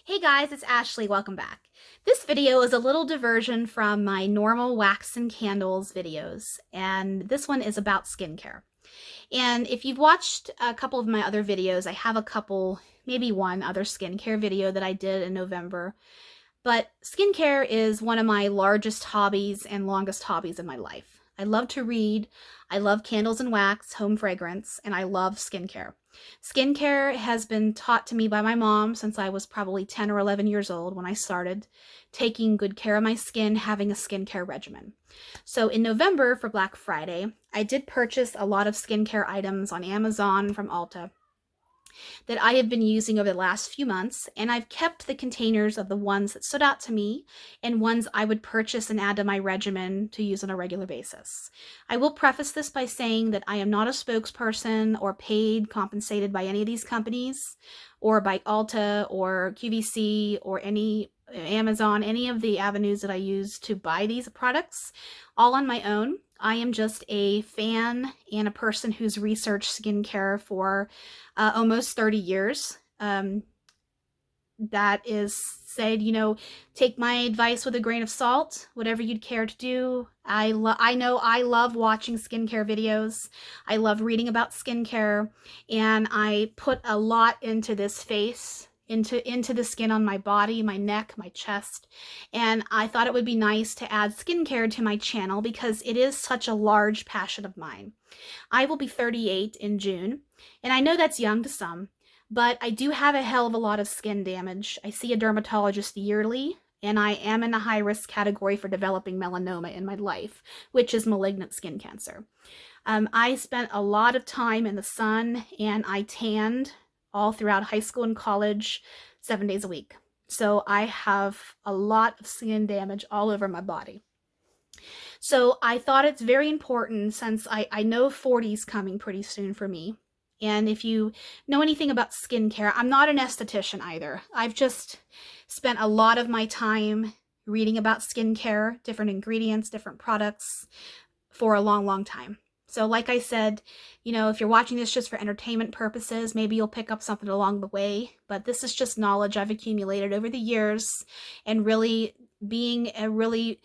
Hey guys, it's Ashley. Welcome back. This video is a little diversion from my normal wax and candles videos, and this one is about skincare. And if you've watched a couple of my other videos, I have a couple, maybe one other skincare video that I did in November. But skincare is one of my largest hobbies and longest hobbies in my life. I love to read, I love candles and wax, home fragrance, and I love skincare. Skincare has been taught to me by my mom since I was probably 10 or 11 years old when I started taking good care of my skin, having a skincare regimen. So in November for Black Friday, I did purchase a lot of skincare items on Amazon from Ulta that I have been using over the last few months, and I've kept the containers of the ones that stood out to me and ones I would purchase and add to my regimen to use on a regular basis. I will preface this by saying that I am not a spokesperson or paid, compensated by any of these companies or by Ulta or QVC or any Amazon, any of the avenues that I use to buy these products, all on my own. I am just a fan and a person who's researched skincare for almost 30 years. That is said, take my advice with a grain of salt, whatever you'd care to do. I know I love watching skincare videos. I love reading about skincare, and I put a lot into this face, into the skin on my body, my neck, my chest, and I thought it would be nice to add skincare to my channel because it is such a large passion of mine. I will be 38 in June, and I know that's young to some, but I do have a hell of a lot of skin damage. I see a dermatologist yearly, and I am in a high-risk category for developing melanoma in my life, which is malignant skin cancer. I spent a lot of time in the sun, and I tanned all throughout high school and college, 7 days a week. So I have a lot of skin damage all over my body. So I thought it's very important, since I know 40 is coming pretty soon for me. And if you know anything about skincare, I'm not an esthetician either. I've just spent a lot of my time reading about skincare, different ingredients, different products for a long, long time. So like I said, if you're watching this just for entertainment purposes, maybe you'll pick up something along the way. But this is just knowledge I've accumulated over the years, and really being a really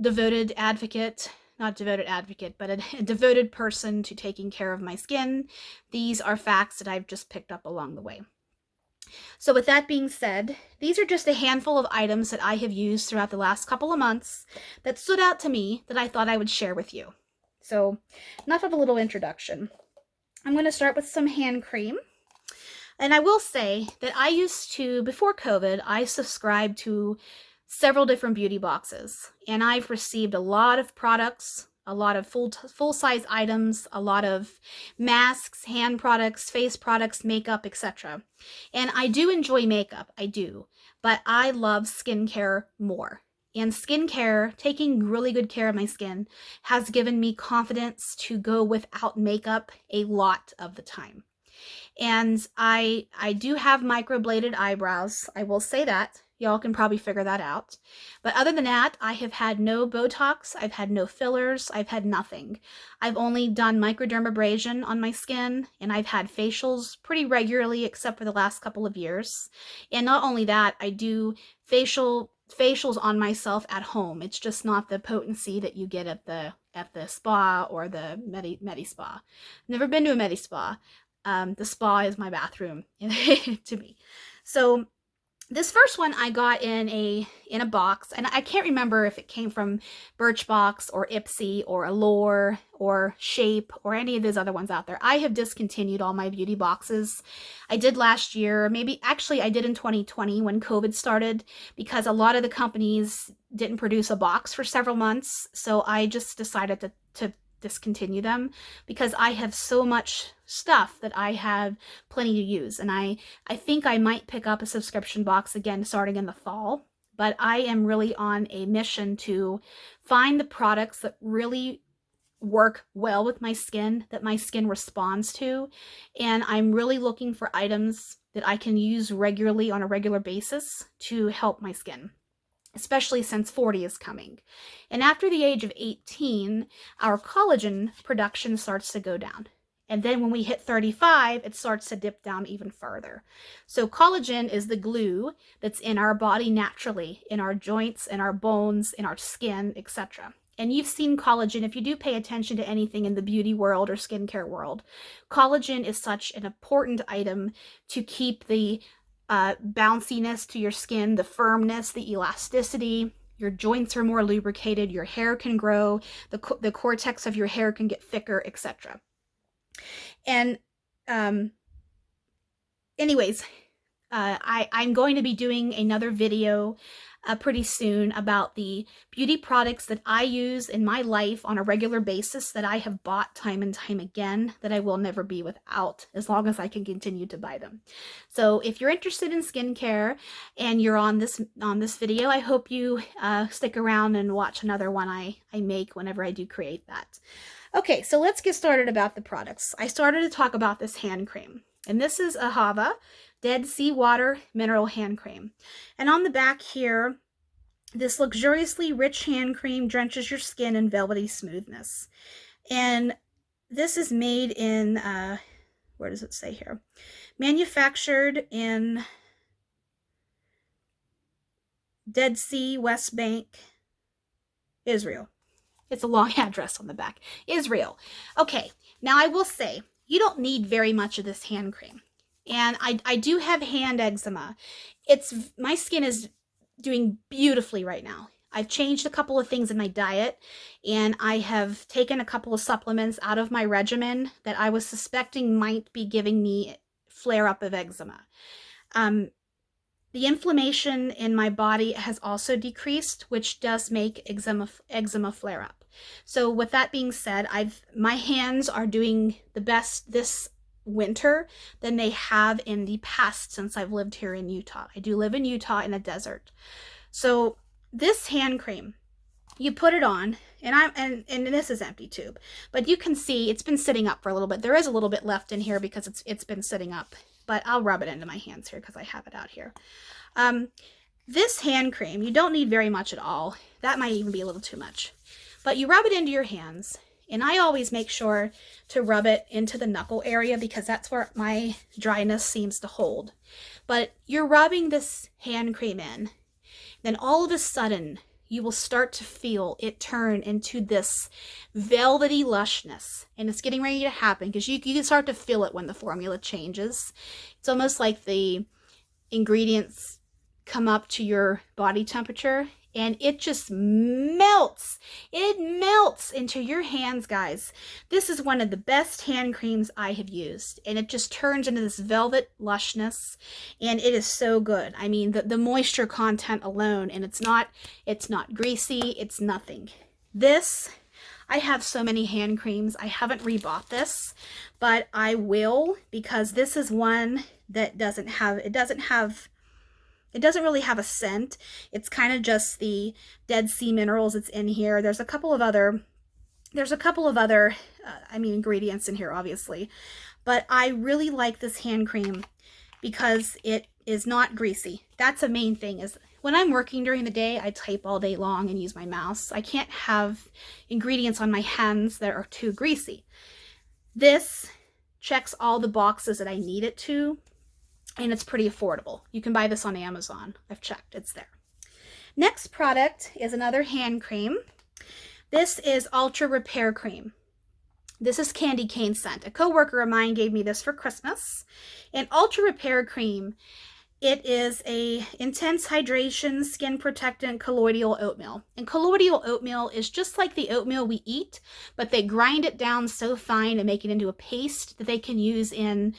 devoted advocate, not devoted advocate, but a devoted person to taking care of my skin. These are facts that I've just picked up along the way. So with that being said, these are just a handful of items that I have used throughout the last couple of months that stood out to me that I thought I would share with you. So enough of a little introduction. I'm going to start with some hand cream. And I will say that I used to, before COVID, I subscribed to several different beauty boxes, and I've received a lot of products, a lot of full-size items, a lot of masks, hand products, face products, makeup, etc. And I do enjoy makeup, I do, but I love skincare more. And skincare, taking really good care of my skin, has given me confidence to go without makeup a lot of the time. And I do have microbladed eyebrows, I will say that. Y'all can probably figure that out. But other than that, I have had no Botox, I've had no fillers, I've had nothing. I've only done microdermabrasion on my skin, and I've had facials pretty regularly except for the last couple of years. And not only that, I do facials on myself at home. It's just not the potency that you get at the spa or the Medi Spa. Never been to a Medi Spa. The spa is my bathroom to me. So this first one I got in a box, and I can't remember if it came from Birchbox or Ipsy or Allure or Shape or any of those other ones out there. I have discontinued all my beauty boxes. I did last year, maybe actually I did in 2020 when COVID started, because a lot of the companies didn't produce a box for several months. So I just decided to discontinue them because I have so much stuff that I have plenty to use, and I think I might pick up a subscription box again starting in the fall. But I am really on a mission to find the products that really work well with my skin, that my skin responds to, and I'm really looking for items that I can use regularly on a regular basis to help my skin, especially since 40 is coming. And after the age of 18, our collagen production starts to go down. And then when we hit 35, it starts to dip down even further. So collagen is the glue that's in our body naturally, in our joints, in our bones, in our skin, etc. And you've seen collagen, if you do pay attention to anything in the beauty world or skincare world, collagen is such an important item to keep the bounciness to your skin, the firmness, the elasticity. Your joints are more lubricated, your hair can grow, the cortex of your hair can get thicker, etc. And anyways, I'm going to be doing another video pretty soon about the beauty products that I use in my life on a regular basis that I have bought time and time again, that I will never be without as long as I can continue to buy them. So if you're interested in skincare and you're on this video, I hope you stick around and watch another one I make whenever I do create that. Okay, so let's get started about the products. I started to talk about this hand cream, and this is Ahava Dead Sea Water Mineral Hand Cream. And on the back here, this luxuriously rich hand cream drenches your skin in velvety smoothness. And this is made in, where does it say here? Manufactured in Dead Sea, West Bank, Israel. It's a long address on the back. Israel. Okay, now I will say, you don't need very much of this hand cream. And I do have hand eczema. My skin is doing beautifully right now. I've changed a couple of things in my diet, and I have taken a couple of supplements out of my regimen that I was suspecting might be giving me flare-up of eczema. The inflammation in my body has also decreased, which does make eczema flare up. So with that being said, my hands are doing the best this winter than they have in the past since I've lived here in Utah. I do live in Utah in a desert. So this hand cream, you put it on, and this is empty tube, but you can see it's been sitting up for a little bit. There is a little bit left in here because it's been sitting up, but I'll rub it into my hands here because I have it out here. This hand cream, you don't need very much at all. That might even be a little too much, but you rub it into your hands. And I always make sure to rub it into the knuckle area because that's where my dryness seems to hold. But you're rubbing this hand cream in, then all of a sudden you will start to feel it turn into this velvety lushness. And it's getting ready to happen because you can start to feel it when the formula changes. It's almost like the ingredients come up to your body temperature, and it just melts. It melts into your hands, guys. This is one of the best hand creams I have used, and it just turns into this velvet lushness, and it is so good. I mean, the moisture content alone, and it's not greasy, it's nothing. This, I have so many hand creams. I haven't rebought this, but I will, because this is one that doesn't really have a scent. It's kind of just the Dead Sea minerals that's in here. There's a couple of other ingredients in here, obviously. But I really like this hand cream because it is not greasy. That's a main thing. Is when I'm working during the day, I type all day long and use my mouse. I can't have ingredients on my hands that are too greasy. This checks all the boxes that I need it to. And it's pretty affordable. You can buy this on Amazon. I've checked, it's there. Next product is another hand cream. This is Ultra Repair Cream. This is candy cane scent. A coworker of mine gave me this for Christmas. And Ultra Repair Cream, it is a intense hydration, skin protectant colloidal oatmeal. And colloidal oatmeal is just like the oatmeal we eat, but they grind it down so fine and make it into a paste that they can use in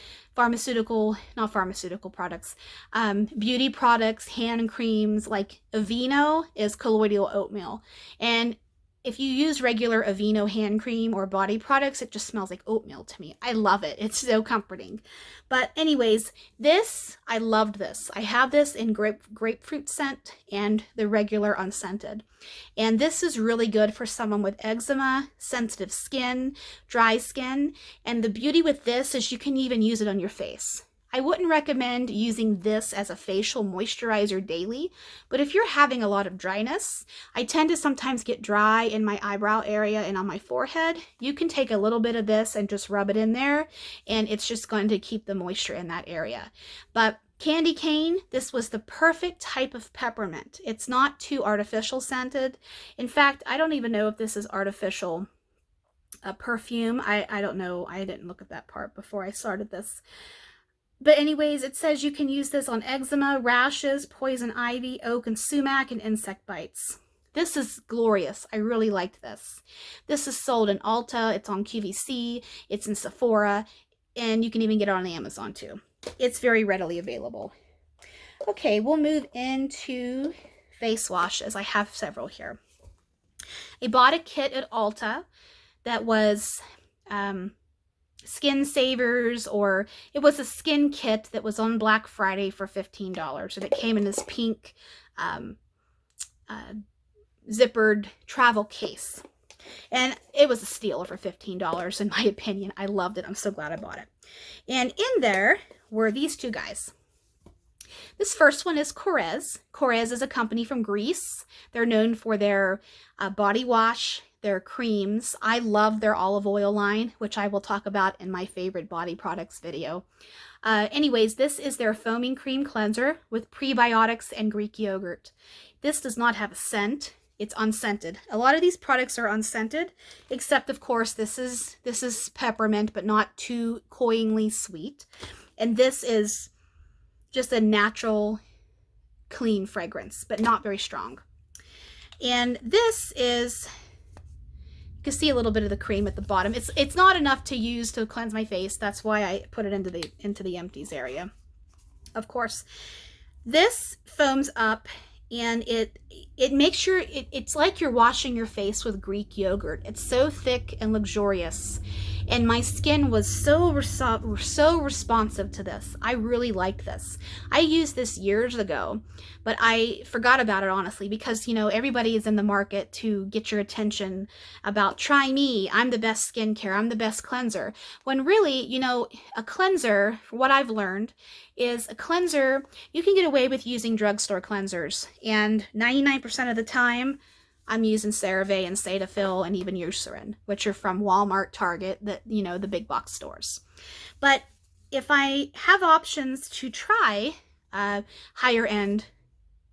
beauty products, hand creams. Like Aveeno is colloidal oatmeal. And if you use regular Aveeno hand cream or body products, it just smells like oatmeal to me. I love it. It's so comforting. But anyways, I loved this. I have this in grapefruit scent and the regular unscented. And this is really good for someone with eczema, sensitive skin, dry skin. And the beauty with this is you can even use it on your face. I wouldn't recommend using this as a facial moisturizer daily, but if you're having a lot of dryness, I tend to sometimes get dry in my eyebrow area and on my forehead. You can take a little bit of this and just rub it in there, and it's just going to keep the moisture in that area. But candy cane, this was the perfect type of peppermint. It's not too artificial scented. In fact, I don't even know if this is artificial perfume. I don't know. I didn't look at that part before I started this. But anyways, it says you can use this on eczema, rashes, poison ivy, oak and sumac, and insect bites. This is glorious. I really liked this. This is sold in Ulta. It's on QVC. It's in Sephora. And you can even get it on Amazon too. It's very readily available. Okay, we'll move into face washes. I have several here. I bought a kit at Ulta that was Skin Savers, or it was a skin kit that was on Black Friday for $15, and it came in this pink zippered travel case, and it was a steal for $15 in my opinion. I loved it. I'm so glad I bought it. And in there were these two guys. This first one is Korres. Korres is a company from Greece. They're known for their body wash, their creams. I love their olive oil line, which I will talk about in my favorite body products video. Anyways, this is their foaming cream cleanser with prebiotics and Greek yogurt. This does not have a scent. It's unscented. A lot of these products are unscented, except of course this is peppermint, but not too cloyingly sweet. And this is just a natural, clean fragrance, but not very strong. And this is, you can see a little bit of the cream at the bottom. It's not enough to use to cleanse my face. That's why I put it into the empties area. Of course, this foams up, and it makes sure it's like you're washing your face with Greek yogurt. It's so thick and luxurious, and my skin was so responsive to this. I really liked this. I used this years ago, but I forgot about it honestly, because you know everybody is in the market to get your attention about try me. I'm the best skincare. I'm the best cleanser. When really, you know, a cleanser, what I've learned is a cleanser, you can get away with using drugstore cleansers, and 99% of the time I'm using CeraVe and Cetaphil and even Eucerin, which are from Walmart, Target, the big box stores. But if I have options to try higher end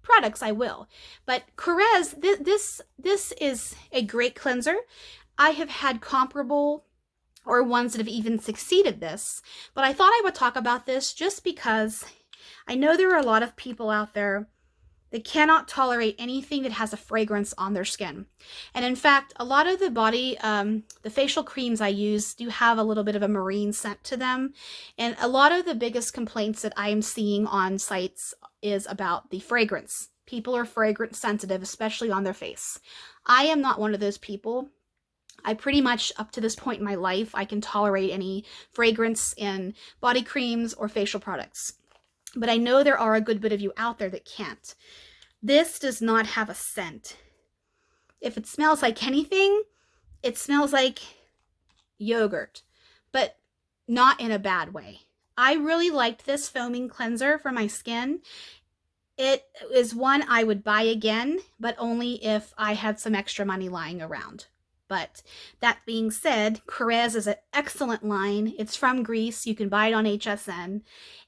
products, I will. But Korres, this is a great cleanser. I have had comparable or ones that have even succeeded this, but I thought I would talk about this just because I know there are a lot of people out there that cannot tolerate anything that has a fragrance on their skin. And in fact, a lot of the the facial creams I use do have a little bit of a marine scent to them. And a lot of the biggest complaints that I am seeing on sites is about the fragrance. People are fragrance sensitive, especially on their face. I am not one of those people. I pretty much, up to this point in my life, I can tolerate any fragrance in body creams or facial products. But I know there are a good bit of you out there that can't. This does not have a scent. If it smells like anything, it smells like yogurt, but not in a bad way. I really liked this foaming cleanser for my skin. It is one I would buy again, but only if I had some extra money lying around. But that being said, Korres is an excellent line. It's from Greece. You can buy it on HSN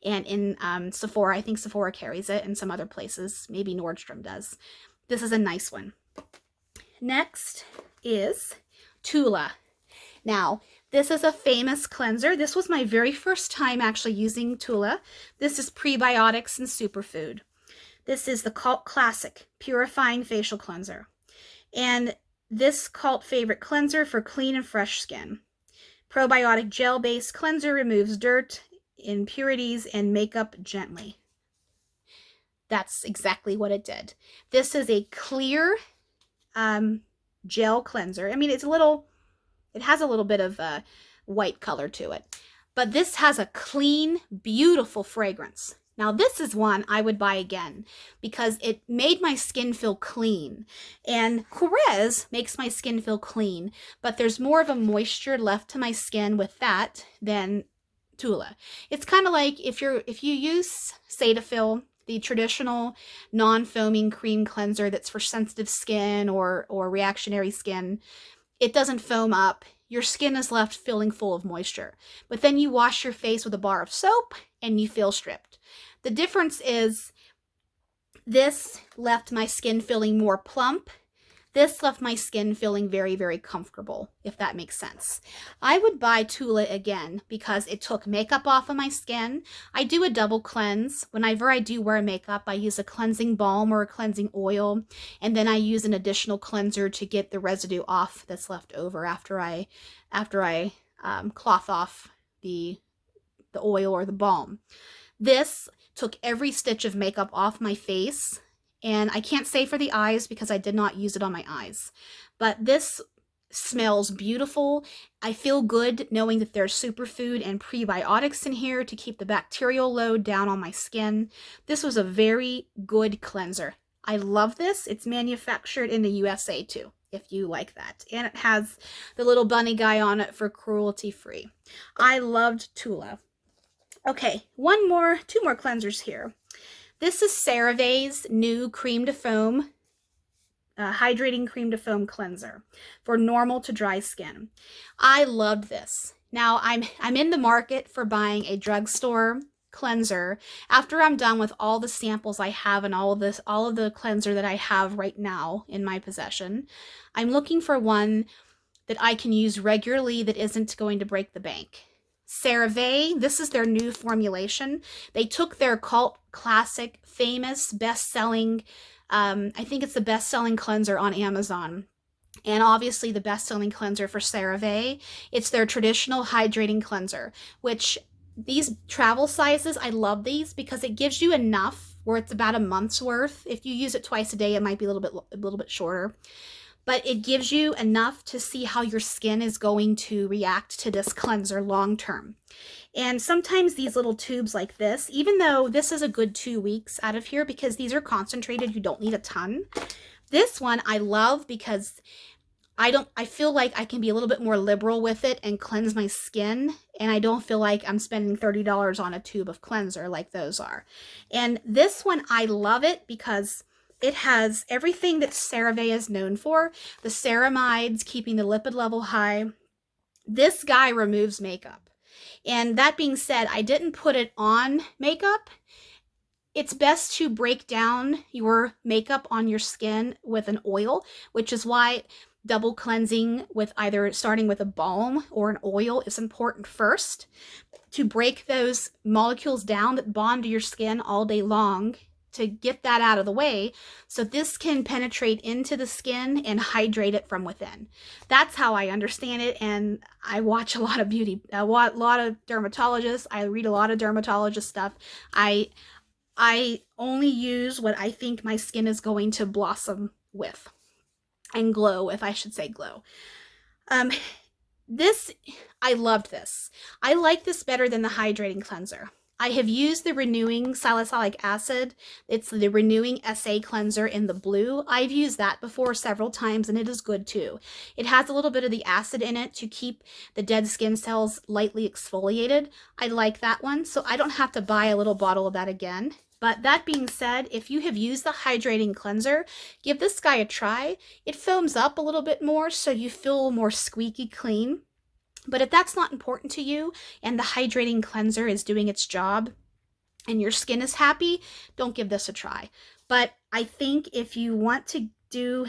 and in Sephora. I think Sephora carries it, and some other places. Maybe Nordstrom does. This is a nice one. Next is Tula. Now, this is a famous cleanser. This was my very first time actually using Tula. This is prebiotics and superfood. This is the cult classic purifying facial cleanser. And this cult favorite cleanser for clean and fresh skin. Probiotic gel-based cleanser removes dirt, impurities, and makeup gently. That's exactly what it did. This is a clear gel cleanser. I mean, it has a little bit of a white color to it. But this has a clean, beautiful fragrance. Now, this is one I would buy again because it made my skin feel clean. And Korres makes my skin feel clean, but there's more of a moisture left to my skin with that than Tula. It's kind of like if you use Cetaphil, the traditional non-foaming cream cleanser that's for sensitive skin or reactionary skin, it doesn't foam up. Your skin is left feeling full of moisture. But then you wash your face with a bar of soap and you feel stripped. The difference is this left my skin feeling more plump. This left my skin feeling very, very comfortable, if that makes sense. I would buy Tula again because it took makeup off of my skin. I do a double cleanse. Whenever I do wear makeup, I use a cleansing balm or a cleansing oil, and then I use an additional cleanser to get the residue off that's left over after I cloth off the oil or the balm. This took every stitch of makeup off my face. And I can't say for the eyes because I did not use it on my eyes. But this smells beautiful. I feel good knowing that there's superfood and prebiotics in here to keep the bacterial load down on my skin. This was a very good cleanser. I love this. It's manufactured in the USA too, if you like that. And it has the little bunny guy on it for cruelty-free. I loved Tula. Okay, two more cleansers here. This is CeraVe's new Cream to Foam, Hydrating Cream to Foam Cleanser for normal to dry skin. I loved this. Now, I'm in the market for buying a drugstore cleanser after I'm done with all the samples I have and all of the cleanser that I have right now in my possession. I'm looking for one that I can use regularly that isn't going to break the bank. CeraVe, this is their new formulation. They took their cult classic, famous, best-selling, I think it's the best-selling cleanser on Amazon. And obviously the best-selling cleanser for CeraVe. It's their traditional hydrating cleanser, which these travel sizes, I love these because it gives you enough where it's about a month's worth. If you use it twice a day, it might be a little bit shorter. But it gives you enough to see how your skin is going to react to this cleanser long term. And sometimes these little tubes like this, even though this is a good 2 weeks out of here because these are concentrated, you don't need a ton. This one I love because I feel like I can be a little bit more liberal with it and cleanse my skin, and I don't feel like I'm spending $30 on a tube of cleanser like those are. And this one, I love it because it has everything that CeraVe is known for. The ceramides, keeping the lipid level high. This guy removes makeup. And that being said, I didn't put it on makeup. It's best to break down your makeup on your skin with an oil, which is why double cleansing with either starting with a balm or an oil is important first to break those molecules down that bond to your skin all day long, to get that out of the way so this can penetrate into the skin and hydrate it from within. That's how I understand it, and I watch a lot of a lot of dermatologists. I read a lot of dermatologist stuff. I only use what I think my skin is going to blossom with and glow, if I should say glow. I loved this. I like this better than the hydrating cleanser. I have used the Renewing Salicylic Acid. It's the Renewing SA Cleanser in the blue. I've used that before several times, and it is good too. It has a little bit of the acid in it to keep the dead skin cells lightly exfoliated. I like that one, so I don't have to buy a little bottle of that again. But that being said, if you have used the hydrating cleanser, give this guy a try. It foams up a little bit more, so you feel more squeaky clean. But if that's not important to you and the hydrating cleanser is doing its job and your skin is happy, don't give this a try. But I think if you want to do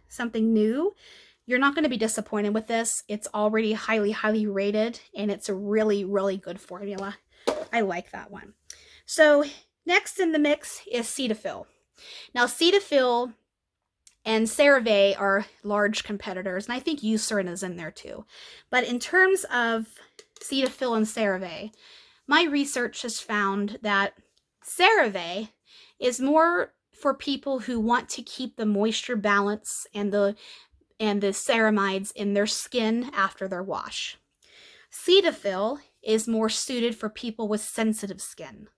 something new, you're not going to be disappointed with this. It's already highly, highly rated, and it's a really, really good formula. I like that one. So next in the mix is Cetaphil. Now Cetaphil and CeraVe are large competitors, and I think Eucerin is in there too. But in terms of Cetaphil and CeraVe, my research has found that CeraVe is more for people who want to keep the moisture balance and the ceramides in their skin after their wash. Cetaphil is more suited for people with sensitive skin.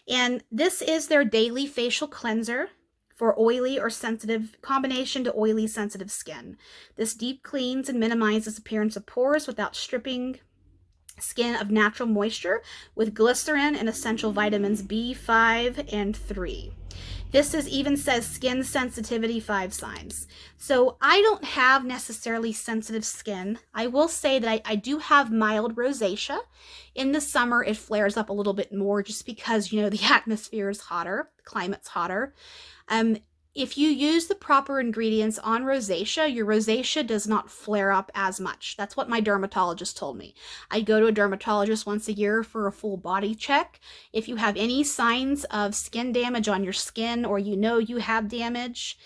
And this is their daily facial cleanser for oily or sensitive, combination to oily sensitive skin. This deep cleans and minimizes appearance of pores without stripping skin of natural moisture with glycerin and essential vitamins B5 and 3. This even says skin sensitivity 5 signs. So I don't have necessarily sensitive skin. I will say that I do have mild rosacea. In the summer, it flares up a little bit more just because, you know, the atmosphere is hotter, the climate's hotter. If you use the proper ingredients on rosacea, your rosacea does not flare up as much. That's what my dermatologist told me. I go to a dermatologist once a year for a full body check. If you have any signs of skin damage on your skin, or you know you have damage,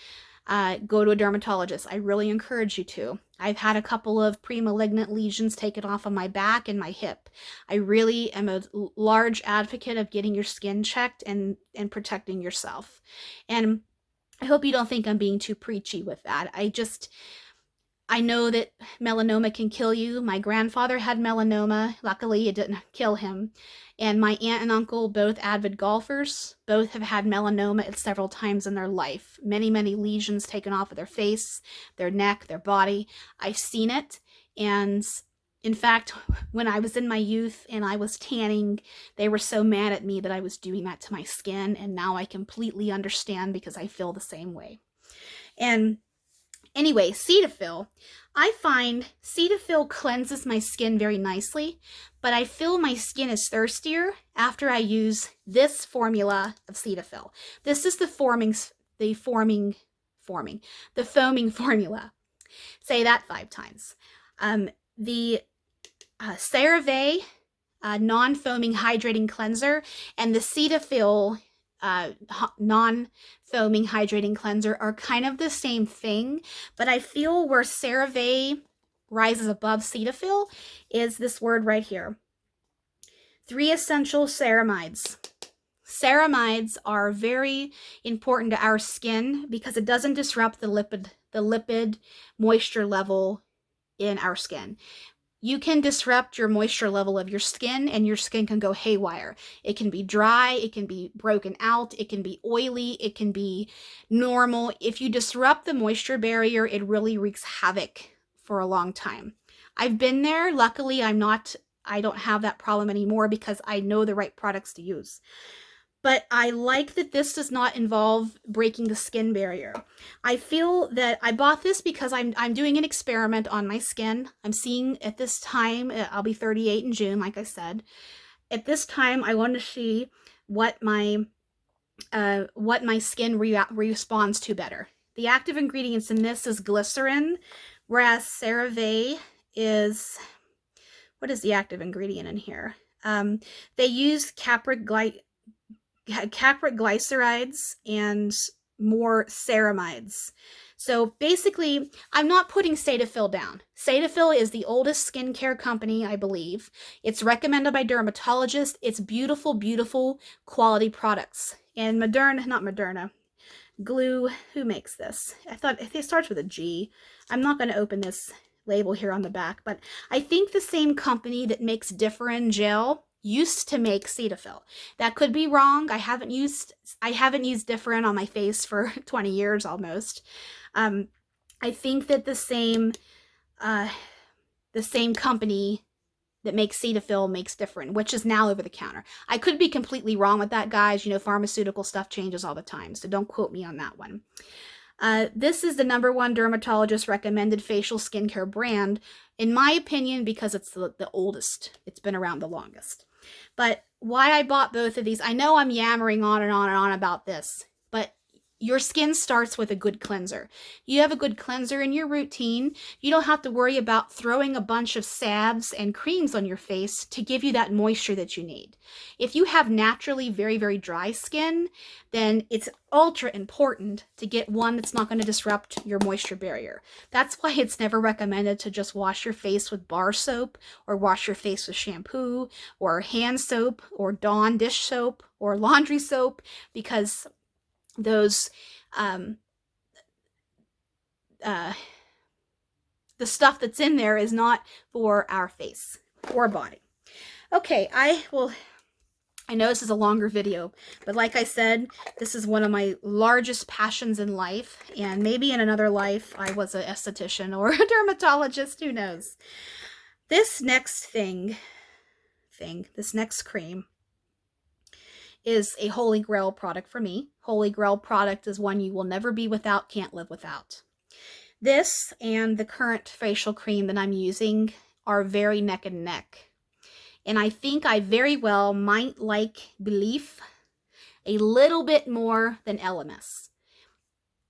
go to a dermatologist. I really encourage you to. I've had a couple of pre-malignant lesions taken off of my back and my hip. I really am a large advocate of getting your skin checked and protecting yourself. And I hope you don't think I'm being too preachy with that. I know that melanoma can kill you. My grandfather had melanoma. Luckily, it didn't kill him. And my aunt and uncle, both avid golfers, both have had melanoma at several times in their life. Many, many lesions taken off of their face, their neck, their body. I've seen it. And in fact, when I was in my youth and I was tanning, they were so mad at me that I was doing that to my skin. And now I completely understand because I feel the same way. And anyway, Cetaphil. I find Cetaphil cleanses my skin very nicely, but I feel my skin is thirstier after I use this formula of Cetaphil. This is the foaming formula. Say that 5 times. The CeraVe non-foaming hydrating cleanser and the Cetaphil non-foaming hydrating cleanser are kind of the same thing, but I feel where CeraVe rises above Cetaphil is this word right here. 3 essential ceramides. Ceramides are very important to our skin because it doesn't disrupt the lipid moisture level in our skin. You can disrupt your moisture level of your skin and your skin can go haywire. It can be dry, it can be broken out, it can be oily, it can be normal. If you disrupt the moisture barrier, it really wreaks havoc for a long time. I've been there. Luckily, I don't have that problem anymore because I know the right products to use. But I like that this does not involve breaking the skin barrier. I feel that I bought this because I'm doing an experiment on my skin. I'm seeing at this time, I'll be 38 in June, like I said. At this time, I want to see what my skin responds to better. The active ingredients in this is glycerin, whereas CeraVe is, what is the active ingredient in here? They use capric glycerides and more ceramides. So basically, I'm not putting Cetaphil down. Cetaphil is the oldest skincare company, I believe. It's recommended by dermatologists. It's beautiful, beautiful quality products. And Glue, who makes this? I thought it starts with a G. I'm not going to open this label here on the back, but I think the same company that makes Differin gel used to make Cetaphil. That could be wrong. I haven't used Differin on my face for 20 years almost. I think that the same company that makes Cetaphil makes Differin, which is now over the counter. I could be completely wrong with that, guys. You know, pharmaceutical stuff changes all the time, so don't quote me on that one. This is the #1 dermatologist recommended facial skincare brand, in my opinion, because it's the oldest. It's been around the longest. But why I bought both of these, I know I'm yammering on and on and on about this, but your skin starts with a good cleanser. You have a good cleanser in your routine. You don't have to worry about throwing a bunch of salves and creams on your face to give you that moisture that you need. If you have naturally very, very dry skin, then it's ultra important to get one that's not going to disrupt your moisture barrier. That's why it's never recommended to just wash your face with bar soap or wash your face with shampoo or hand soap or Dawn dish soap or laundry soap, because those the stuff that's in there is not for our face or body. Okay, I know this is a longer video, but like I said, this is one of my largest passions in life, and maybe in another life I was an esthetician or a dermatologist, who knows. This next thing, everything, this next cream is a Holy Grail product for me. Holy Grail product is one you will never be without, can't live without. This and the current facial cream that I'm using are very neck and neck. And I think I very well might like Belif a little bit more than Elemis.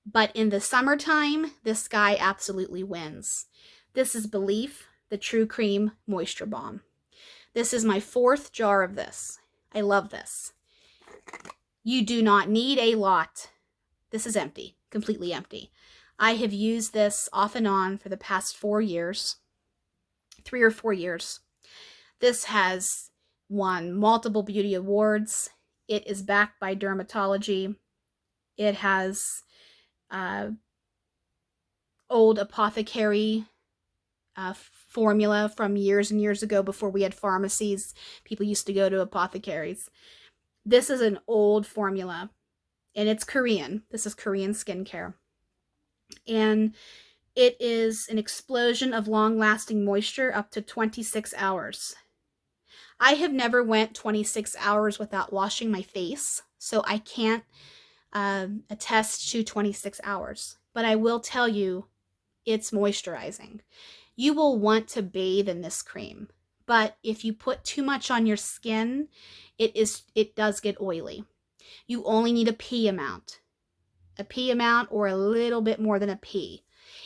But in the summertime, this guy absolutely wins. This is Belif, the True Cream Moisture Balm. This is my 4th jar of this. I love this. You do not need a lot. This is empty, completely empty. I have used this off and on for the past 4 years, 3 or 4 years. This has won multiple beauty awards. It is backed by Dermatology. It has old apothecary formula from years and years ago before we had pharmacies. People used to go to apothecaries. This is an old formula, and it's Korean. This is Korean skincare. And it is an explosion of long-lasting moisture up to 26 hours. I have never went 26 hours without washing my face, so I can't attest to 26 hours. But I will tell you, it's moisturizing. You will want to bathe in this cream, but if you put too much on your skin, it does get oily. You only need a pea amount or a little bit more than a pea.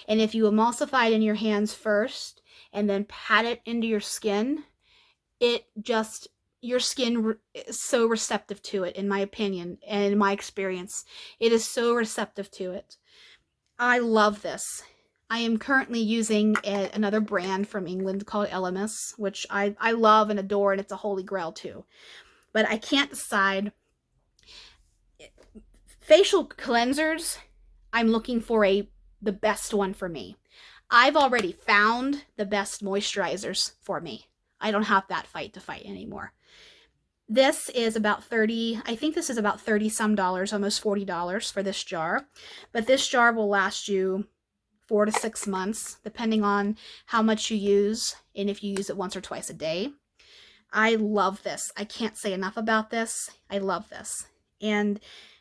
And if you emulsify it in your hands first and then pat it into your skin, your skin is so receptive to it, in my opinion and in my experience. It is so receptive to it. I love this. I am currently using another brand from England called Elemis, which I love and adore, and it's a holy grail too. But I can't decide. Facial cleansers, I'm looking for the best one for me. I've already found the best moisturizers for me. I don't have that fight to fight anymore. This is about I think this is about 30 some dollars, almost $40 for this jar. But this jar will last you 4 to 6 months, depending on how much you use and if you use it once or twice a day. I love this. I can't say enough about this. I love this. And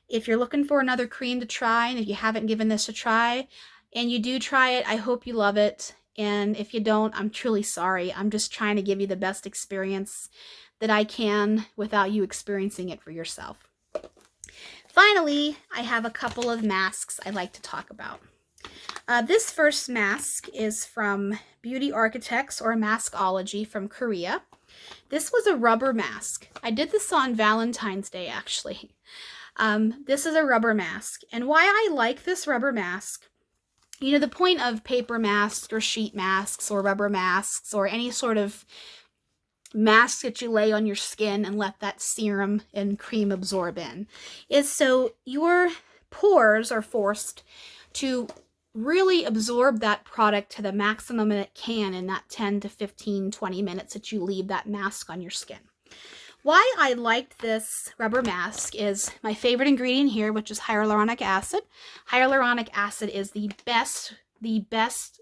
if you're looking for another cream to try, and if you haven't given this a try, and you do try it, I hope you love it. And if you don't, I'm truly sorry. I'm just trying to give you the best experience that I can without you experiencing it for yourself. Finally, I have a couple of masks I'd like to talk about. This first mask is from Beauty Architects, or Maskology, from Korea. This was a rubber mask. I did this on Valentine's Day, actually. This is a rubber mask. And why I like this rubber mask, you know, the point of paper masks or sheet masks or rubber masks or any sort of mask that you lay on your skin and let that serum and cream absorb in is so your pores are forced to really absorb that product to the maximum that it can in that 10 to 15, 20 minutes that you leave that mask on your skin. Why I liked this rubber mask is my favorite ingredient here, which is hyaluronic acid. Hyaluronic acid is the best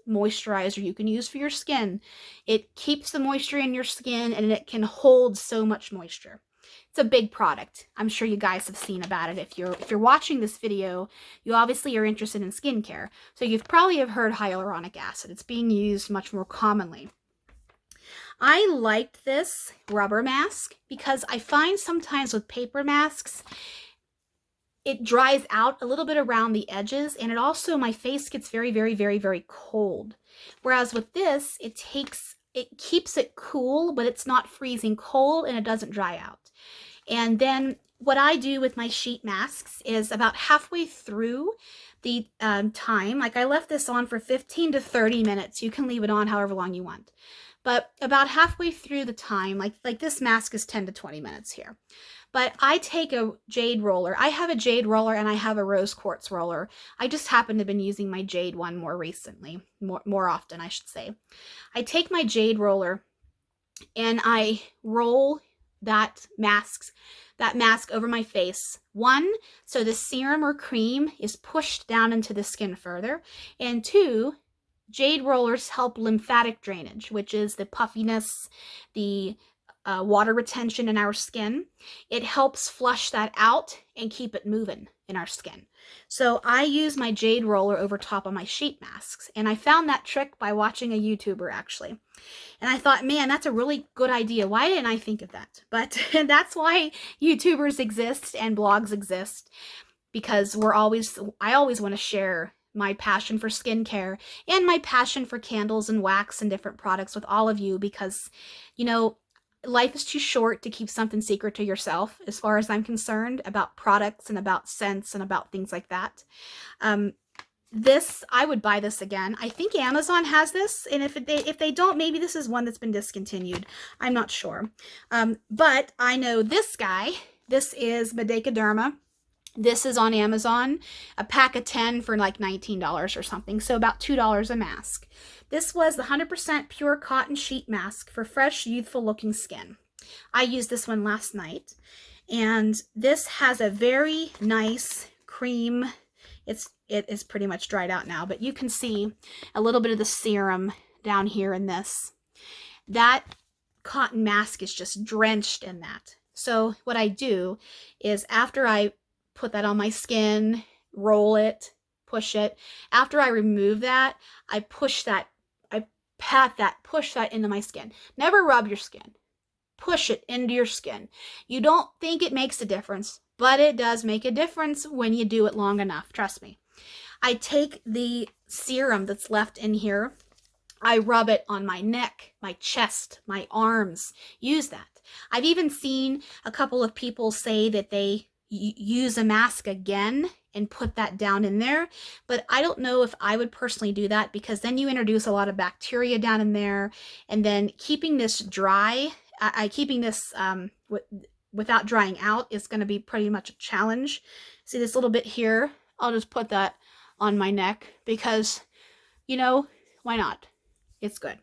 moisturizer you can use for your skin. It keeps the moisture in your skin, and it can hold so much moisture. It's a big product. I'm sure you guys have seen about it. If you're watching this video, you obviously are interested in skincare. So you've probably have heard hyaluronic acid. It's being used much more commonly. I liked this rubber mask because I find sometimes with paper masks, it dries out a little bit around the edges, and it also, my face gets very, very, very, very cold. Whereas with this, it keeps it cool, but it's not freezing cold, and it doesn't dry out. And then what I do with my sheet masks is about halfway through the time, like I left this on for 15 to 30 minutes. You can leave it on however long you want. But about halfway through the time, like this mask is 10 to 20 minutes here. But I take a jade roller. I have a jade roller and I have a rose quartz roller. I just happen to have been using my jade one more recently, more often, I should say. I take my jade roller and I roll that mask over my face. One, so the serum or cream is pushed down into the skin further. And two, jade rollers help lymphatic drainage, which is the puffiness, the water retention in our skin. It helps flush that out and keep it moving in our skin. So I use my jade roller over top of my sheet masks, and I found that trick by watching a YouTuber actually. And I thought, man, that's a really good idea. Why didn't I think of that? But that's why YouTubers exist and blogs exist, because I always want to share my passion for skincare and my passion for candles and wax and different products with all of you, because, you know, life is too short to keep something secret to yourself, as far as I'm concerned, about products and about scents and about things like that. This, I would buy this again. I think Amazon has this, and if they don't, maybe this is one that's been discontinued. I'm not sure. But I know this guy. This is Medicaderma. This is on Amazon, a pack of 10 for like $19 or something, so about $2 a mask. This was the 100% pure cotton sheet mask for fresh, youthful looking skin. I used this one last night, and this has a very nice cream. It is pretty much dried out now, but you can see a little bit of the serum down here in this. That cotton mask is just drenched in that. So what I do is, after I put that on my skin, roll it, push it. After I remove that, I push that into my skin. Never rub your skin. Push it into your skin. You don't think it makes a difference, but it does make a difference when you do it long enough. Trust me. I take the serum that's left in here. I rub it on my neck, my chest, my arms. Use that. I've even seen a couple of people say that they use a mask again and put that down in there, but I don't know if I would personally do that, because then you introduce a lot of bacteria down in there, and then keeping this dry, keeping this without drying out is going to be pretty much a challenge. See this little bit here? I'll just put that on my neck because, you know, why not? It's good.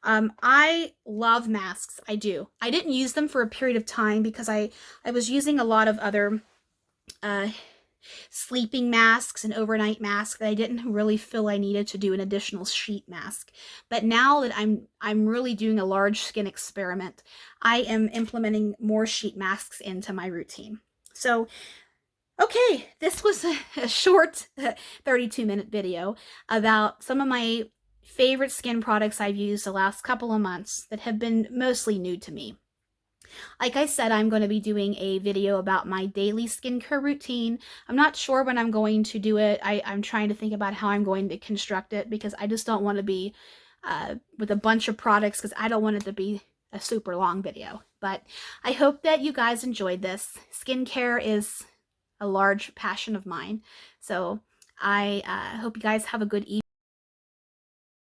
I love masks. I do. I didn't use them for a period of time because I was using a lot of other sleeping masks and overnight masks that I didn't really feel I needed to do an additional sheet mask. But now that I'm really doing a large skin experiment, I am implementing more sheet masks into my routine. So, okay, this was a short 32-minute video about some of my favorite skin products I've used the last couple of months that have been mostly new to me. Like I said, I'm going to be doing a video about my daily skincare routine. I'm not sure when I'm going to do it. I'm trying to think about how I'm going to construct it, because I just don't want to be with a bunch of products, because I don't want it to be a super long video. But I hope that you guys enjoyed this. Skincare is a large passion of mine. So I hope you guys have a good evening.